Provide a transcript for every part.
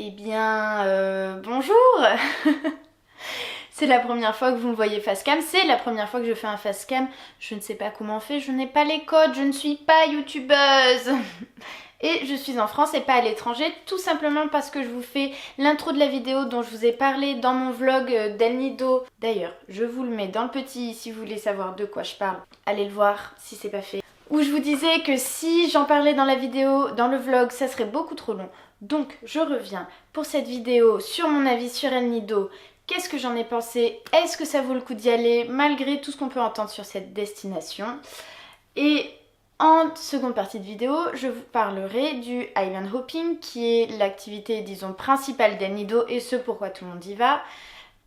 Eh bien, bonjour. C'est la première fois que vous me voyez face cam, c'est la première fois que je fais un face cam. Je ne sais pas comment on fait, je n'ai pas les codes, je ne suis pas youtubeuse. Et je suis en France et pas à l'étranger, tout simplement parce que je vous fais l'intro de la vidéo dont je vous ai parlé dans mon vlog d'El Nido. D'ailleurs, je vous le mets dans le petit si vous voulez savoir de quoi je parle. Allez le voir si c'est pas fait. Où je vous disais que si j'en parlais dans la vidéo, dans le vlog, ça serait beaucoup trop long. Donc je reviens pour cette vidéo sur mon avis sur El Nido. Qu'est-ce que j'en ai pensé? Est-ce que ça vaut le coup d'y aller malgré tout ce qu'on peut entendre sur cette destination? Et en seconde partie de vidéo, je vous parlerai du island hopping qui est l'activité, disons, principale d'El Nido et ce pourquoi tout le monde y va.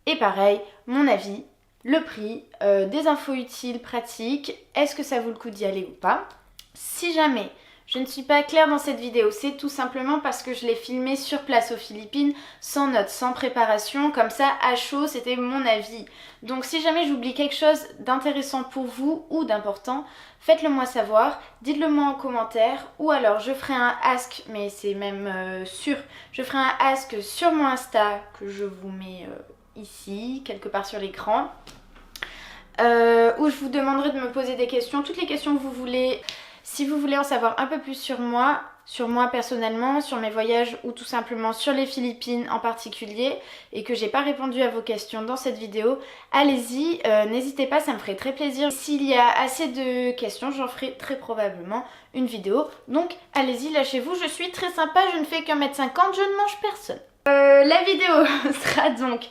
Et pareil, mon avis, le prix, des infos utiles, pratiques, est-ce que ça vaut le coup d'y aller ou pas? Si jamais je ne suis pas claire dans cette vidéo, c'est tout simplement parce que je l'ai filmé sur place aux Philippines, sans notes, sans préparation, comme ça à chaud, c'était mon avis. Donc si jamais j'oublie quelque chose d'intéressant pour vous ou d'important, faites-le moi savoir, dites-le moi en commentaire, ou alors je ferai un ask, mais c'est même sûr, je ferai un ask sur mon Insta que je vous mets ici, quelque part sur l'écran, où je vous demanderai de me poser des questions, toutes les questions que vous voulez. Si vous voulez en savoir un peu plus sur moi personnellement, sur mes voyages ou tout simplement sur les Philippines en particulier et que j'ai pas répondu à vos questions dans cette vidéo, allez-y, n'hésitez pas, ça me ferait très plaisir. S'il y a assez de questions, j'en ferai très probablement une vidéo. Donc allez-y, lâchez-vous, je suis très sympa, je ne fais qu'1,50 m, je ne mange personne. La vidéo sera donc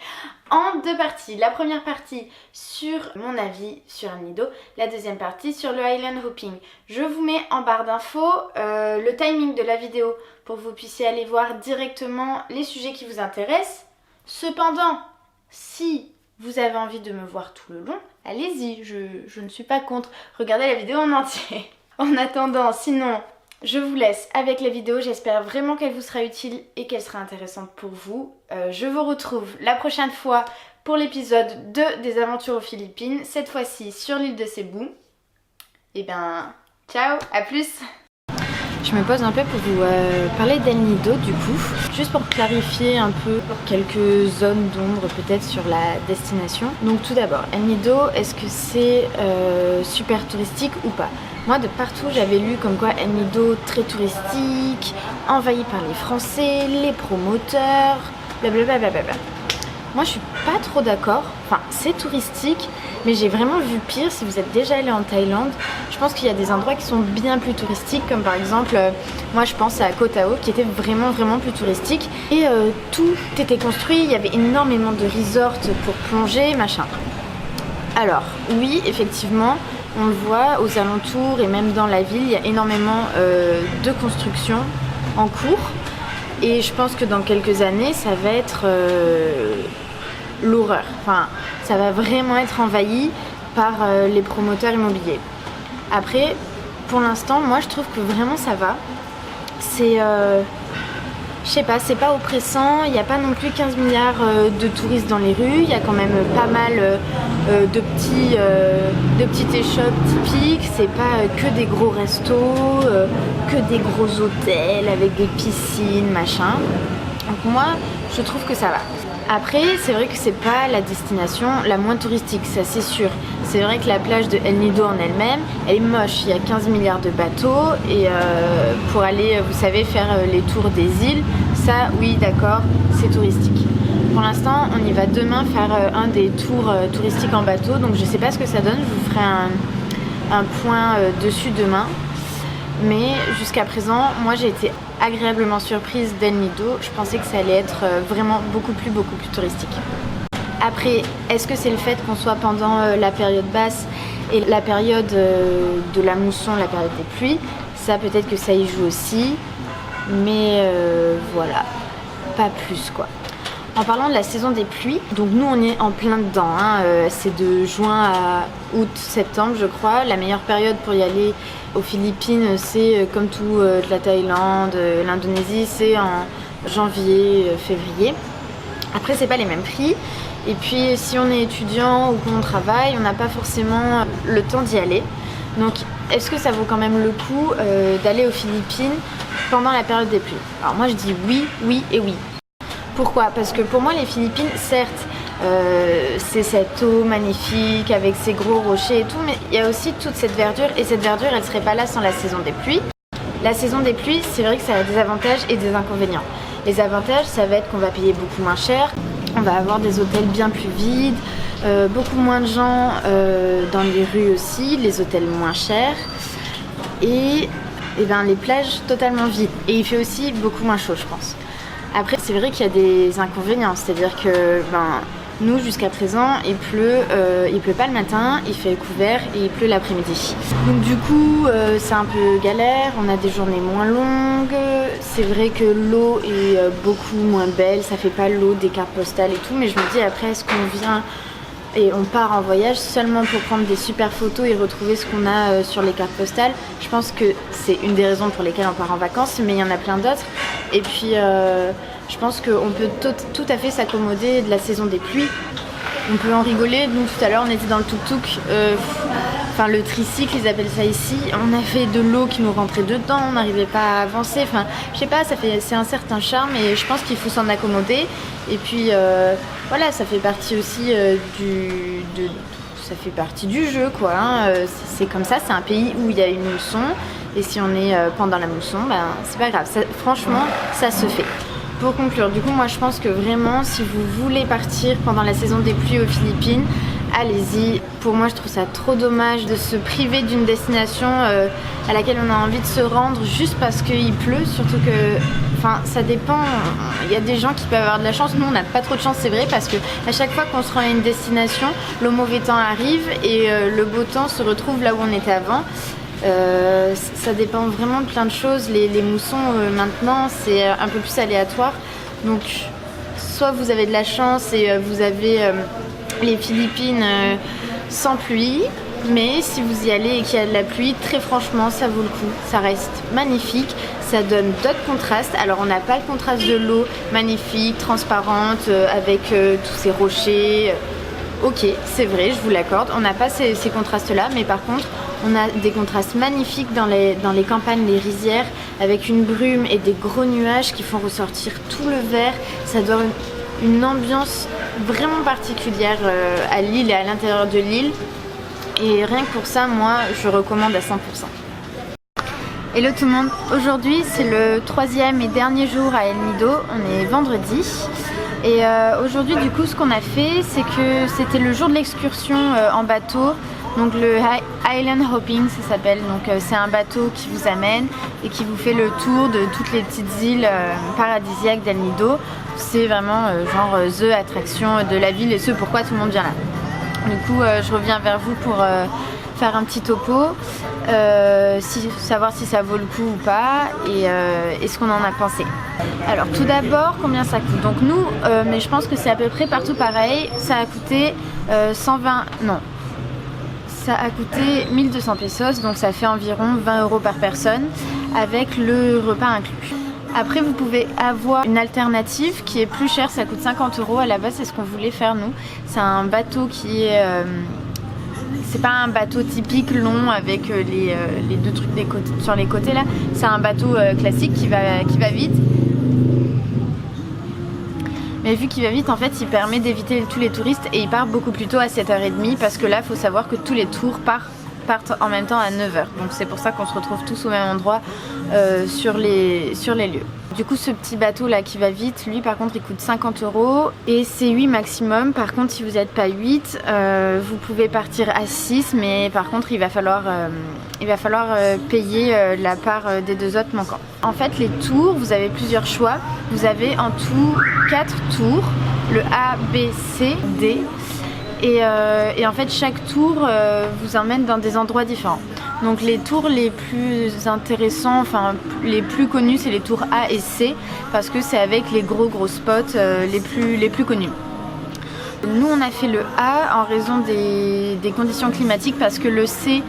en deux parties. La première partie sur mon avis sur El Nido, la deuxième partie sur le island hopping. Je vous mets en barre d'infos le timing de la vidéo pour que vous puissiez aller voir directement les sujets qui vous intéressent. Cependant, si vous avez envie de me voir tout le long, allez-y, je ne suis pas contre. Regardez la vidéo en entier. En attendant, sinon, je vous laisse avec la vidéo, j'espère vraiment qu'elle vous sera utile et qu'elle sera intéressante pour vous. Je vous retrouve la prochaine fois pour l'épisode 2 des aventures aux Philippines, cette fois-ci sur l'île de Cebu. Et ben, ciao, à plus. Je me pose un peu pour vous parler d'El Nido du coup, juste pour clarifier un peu quelques zones d'ombre peut-être sur la destination. Donc tout d'abord, El Nido, est-ce que c'est super touristique ou pas? Moi de partout j'avais lu comme quoi El Nido très touristique, envahi par les Français, les promoteurs, blablabla. Moi je suis pas trop d'accord, enfin c'est touristique, mais j'ai vraiment vu pire. Si vous êtes déjà allé en Thaïlande, je pense qu'il y a des endroits qui sont bien plus touristiques, comme par exemple, moi je pense à Koh Tao qui était vraiment plus touristique. Et tout était construit, il y avait énormément de resorts pour plonger, machin. Alors oui, effectivement, on le voit aux alentours et même dans la ville, il y a énormément de construction en cours. Et je pense que dans quelques années, ça va être l'horreur. Enfin, ça va vraiment être envahi par les promoteurs immobiliers. Après, pour l'instant, moi je trouve que vraiment ça va. C'est, je sais pas, c'est pas oppressant. Il n'y a pas non plus 15 milliards de touristes dans les rues. Il y a quand même pas mal de petites échoppes typiques. C'est pas que des gros restos, que des gros hôtels avec des piscines, machin. Donc moi, je trouve que ça va. Après, c'est vrai que c'est pas la destination la moins touristique, ça c'est sûr. C'est vrai que la plage de El Nido en elle-même, elle est moche. Il y a 15 milliards de bateaux et pour aller, vous savez, faire les tours des îles, ça, oui, d'accord, c'est touristique. Pour l'instant, on y va demain faire un des tours touristiques en bateau, donc je sais pas ce que ça donne. Je vous ferai un point dessus demain. Mais jusqu'à présent, moi j'ai été agréablement surprise d'El Nido. Je pensais que ça allait être vraiment beaucoup plus touristique. Après, est-ce que c'est le fait qu'on soit pendant la période basse et la période de la mousson, la période des pluies? Ça, peut-être que ça y joue aussi. Mais voilà, pas plus quoi. En parlant de la saison des pluies, donc nous on est en plein dedans, hein, c'est de juin à août-septembre je crois. La meilleure période pour y aller aux Philippines, c'est comme tout de la Thaïlande, l'Indonésie, c'est en janvier, février. Après c'est pas les mêmes prix. Et puis si on est étudiant ou qu'on travaille, on n'a pas forcément le temps d'y aller. Donc est-ce que ça vaut quand même le coup d'aller aux Philippines pendant la période des pluies? Alors moi je dis oui, oui et oui. Pourquoi? Parce que pour moi les Philippines, certes, c'est cette eau magnifique avec ses gros rochers et tout, mais il y a aussi toute cette verdure, et cette verdure elle serait pas là sans la saison des pluies. La saison des pluies, c'est vrai que ça a des avantages et des inconvénients. Les avantages, ça va être qu'on va payer beaucoup moins cher, on va avoir des hôtels bien plus vides, beaucoup moins de gens dans les rues aussi, les hôtels moins chers, et ben, les plages totalement vides. Et il fait aussi beaucoup moins chaud, je pense. Après, c'est vrai qu'il y a des inconvénients, c'est-à-dire que nous, jusqu'à présent, il pleut pas le matin, il fait couvert et il pleut l'après-midi. Donc du coup, c'est un peu galère, on a des journées moins longues, c'est vrai que l'eau est beaucoup moins belle, ça fait pas l'eau des cartes postales et tout, mais je me dis après, est-ce qu'on vient et on part en voyage seulement pour prendre des super photos et retrouver ce qu'on a sur les cartes postales? Je pense que c'est une des raisons pour lesquelles on part en vacances, mais il y en a plein d'autres. Et puis je pense qu'on peut tout à fait s'accommoder de la saison des pluies. On peut en rigoler. Nous tout à l'heure on était dans le tuk-tuk, enfin le tricycle ils appellent ça ici. On a fait de l'eau qui nous rentrait dedans, on n'arrivait pas à avancer. Enfin je sais pas, c'est un certain charme et je pense qu'il faut s'en accommoder. Et puis voilà, ça fait partie aussi ça fait partie du jeu quoi. Hein. C'est comme ça, c'est un pays où il y a une mousson. Et si on est pendant la mousson, ben c'est pas grave. Franchement, ça se fait. Pour conclure, du coup, moi je pense que vraiment, si vous voulez partir pendant la saison des pluies aux Philippines, allez-y. Pour moi, je trouve ça trop dommage de se priver d'une destination à laquelle on a envie de se rendre juste parce qu'il pleut. Surtout que, enfin, ça dépend. Il y a des gens qui peuvent avoir de la chance. Nous, on n'a pas trop de chance, c'est vrai, parce que à chaque fois qu'on se rend à une destination, le mauvais temps arrive et le beau temps se retrouve là où on était avant. Ça dépend vraiment de plein de choses. Les moussons maintenant c'est un peu plus aléatoire, donc soit vous avez de la chance et vous avez les Philippines sans pluie, mais si vous y allez et qu'il y a de la pluie, très franchement ça vaut le coup, ça reste magnifique, ça donne d'autres contrastes. Alors on n'a pas le contraste de l'eau magnifique, transparente, avec tous ces rochers. Ok, c'est vrai, je vous l'accorde, on n'a pas ces contrastes-là, mais par contre, on a des contrastes magnifiques dans les campagnes, les rizières, avec une brume et des gros nuages qui font ressortir tout le vert. Ça donne une ambiance vraiment particulière à l'île et à l'intérieur de l'île. Et rien que pour ça, moi, je recommande à 100%. Hello tout le monde, aujourd'hui c'est le 3e et dernier jour à El Nido, on est vendredi. Et aujourd'hui du coup ce qu'on a fait c'est que c'était le jour de l'excursion en bateau, donc le Island Hopping ça s'appelle, donc c'est un bateau qui vous amène et qui vous fait le tour de toutes les petites îles paradisiaques d'El Nido. C'est vraiment genre the attraction de la ville et ce pourquoi tout le monde vient là. Du coup je reviens vers vous pour faire un petit topo, savoir si ça vaut le coup ou pas et ce qu'on en a pensé. Alors tout d'abord combien ça coûte. Donc nous, mais je pense que c'est à peu près partout pareil, ça a coûté 1200 pesos, donc ça fait environ 20 € par personne avec le repas inclus. Après vous pouvez avoir une alternative qui est plus chère, ça coûte 50 €. À la base c'est ce qu'on voulait faire nous, c'est un bateau qui est c'est pas un bateau typique long avec les deux trucs sur les côtés là, c'est un bateau classique qui va vite. Mais vu qu'il va vite en fait il permet d'éviter tous les touristes et il part beaucoup plus tôt à 7h30 parce que là il faut savoir que tous les tours partent en même temps à 9h. Donc c'est pour ça qu'on se retrouve tous au même endroit sur les lieux. Du coup ce petit bateau là qui va vite, lui par contre il coûte 50 € et c'est 8 maximum. Par contre si vous n'êtes pas 8, vous pouvez partir à 6, mais par contre il va falloir payer la part des 2 autres manquants. En fait les tours, vous avez plusieurs choix. Vous avez en tout 4 tours, le A, B, C, D. Et en fait chaque tour vous emmène dans des endroits différents. Donc les tours les plus intéressants, enfin les plus connus c'est les tours A et C parce que c'est avec les gros spots les plus connus. Nous on a fait le A en raison des conditions climatiques parce que le C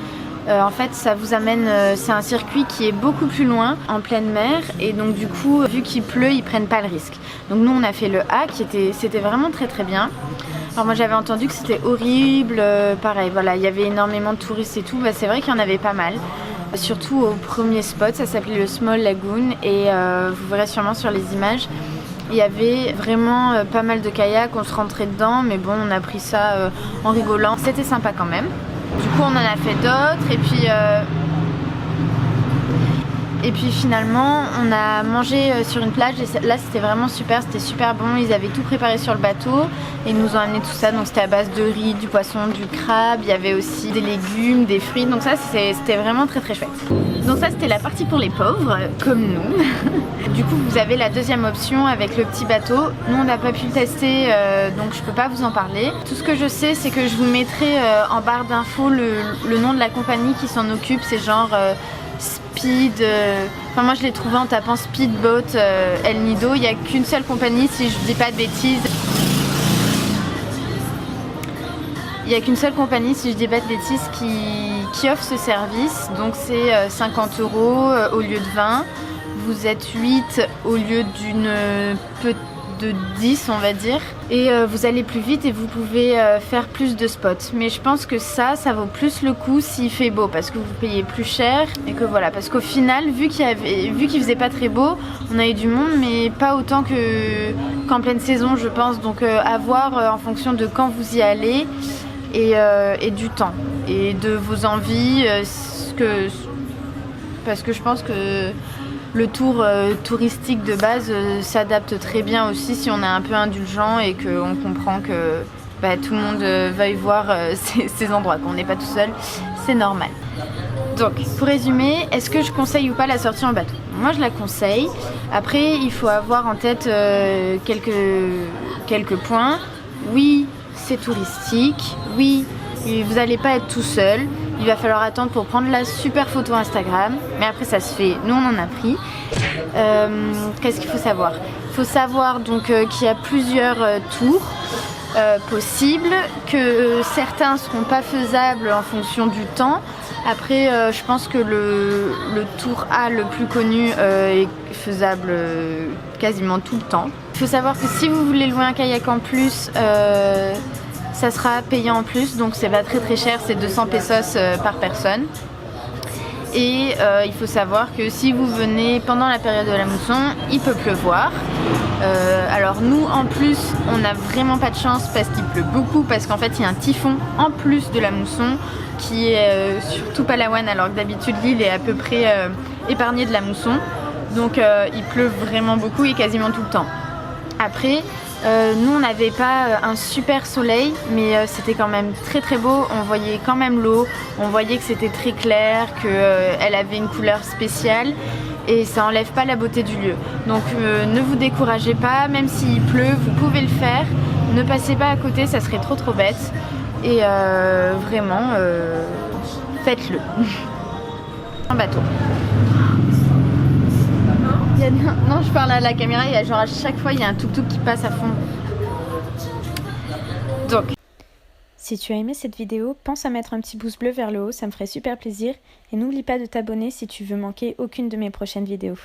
en fait ça vous amène, c'est un circuit qui est beaucoup plus loin en pleine mer et donc du coup vu qu'il pleut ils prennent pas le risque. Donc nous on a fait le A c'était vraiment très très bien. Alors moi j'avais entendu que c'était horrible, pareil voilà il y avait énormément de touristes et tout, bah, c'est vrai qu'il y en avait pas mal. Surtout au premier spot, ça s'appelait le Small Lagoon et vous verrez sûrement sur les images. Il y avait vraiment pas mal de kayaks, on se rentrait dedans, mais bon, on a pris ça en rigolant. C'était sympa quand même. Du coup, on en a fait d'autres et puis finalement, on a mangé sur une plage et là, c'était vraiment super, c'était super bon. Ils avaient tout préparé sur le bateau et ils nous ont amené tout ça. Donc c'était à base de riz, du poisson, du crabe. Il y avait aussi des légumes, des fruits. Donc ça, c'était vraiment très très chouette. Donc ça, c'était la partie pour les pauvres, comme nous. Du coup, vous avez la deuxième option avec le petit bateau. Nous, on n'a pas pu le tester, donc je peux pas vous en parler. Tout ce que je sais, c'est que je vous mettrai en barre d'infos le nom de la compagnie qui s'en occupe. C'est genre Speed, enfin moi je l'ai trouvé en tapant Speedboat El Nido. Il n'y a qu'une seule compagnie, si je dis pas de bêtises. Il n'y a qu'une seule compagnie, si je dis pas de bêtises, qui offre ce service. Donc c'est 50 € au lieu de 20. Vous êtes 8 au lieu de 10, on va dire. Et vous allez plus vite et vous pouvez faire plus de spots. Mais je pense que ça vaut plus le coup s'il fait beau, parce que vous payez plus cher. Et que voilà, parce qu'au final, vu qu'il faisait pas très beau, on a eu du monde, mais pas autant qu'en pleine saison, je pense. Donc à voir en fonction de quand vous y allez et du temps et de vos envies. Parce que je pense que le tour touristique de base s'adapte très bien aussi si on est un peu indulgent et qu'on comprend que tout le monde veuille voir ces endroits, qu'on n'est pas tout seul, c'est normal. Donc pour résumer, est-ce que je conseille ou pas la sortie en bateau? Moi je la conseille. Après il faut avoir en tête quelques points. Oui, c'est touristique. Oui, vous n'allez pas être tout seul. Il va falloir attendre pour prendre la super photo Instagram. Mais après ça se fait, nous on en a pris. Qu'est-ce qu'il faut savoir? Il faut savoir donc qu'il y a plusieurs tours possibles, que certains ne seront pas faisables en fonction du temps. Après je pense que le tour A le plus connu est faisable quasiment tout le temps. Il faut savoir que si vous voulez louer un kayak en plus, ça sera payant en plus, donc c'est pas très très cher, c'est 200 pesos par personne. Et il faut savoir que si vous venez pendant la période de la mousson, il peut pleuvoir. Alors nous en plus on n'a vraiment pas de chance parce qu'il pleut beaucoup, parce qu'en fait il y a un typhon en plus de la mousson qui est sur tout Palawan, alors que d'habitude l'île est à peu près épargnée de la mousson. Donc il pleut vraiment beaucoup et quasiment tout le temps. Après nous on n'avait pas un super soleil, mais c'était quand même très très beau. On voyait quand même l'eau, on voyait que c'était très clair, qu'elle avait une couleur spéciale et ça enlève pas la beauté du lieu. Donc ne vous découragez pas, même s'il pleut, vous pouvez le faire. Ne passez pas à côté, ça serait trop bête. Et vraiment, faites-le. Un bateau. Non, je parle à la caméra, il y a genre à chaque fois il y a un tuk-tuk qui passe à fond. Donc, si tu as aimé cette vidéo, pense à mettre un petit pouce bleu vers le haut, ça me ferait super plaisir. Et n'oublie pas de t'abonner si tu veux manquer aucune de mes prochaines vidéos.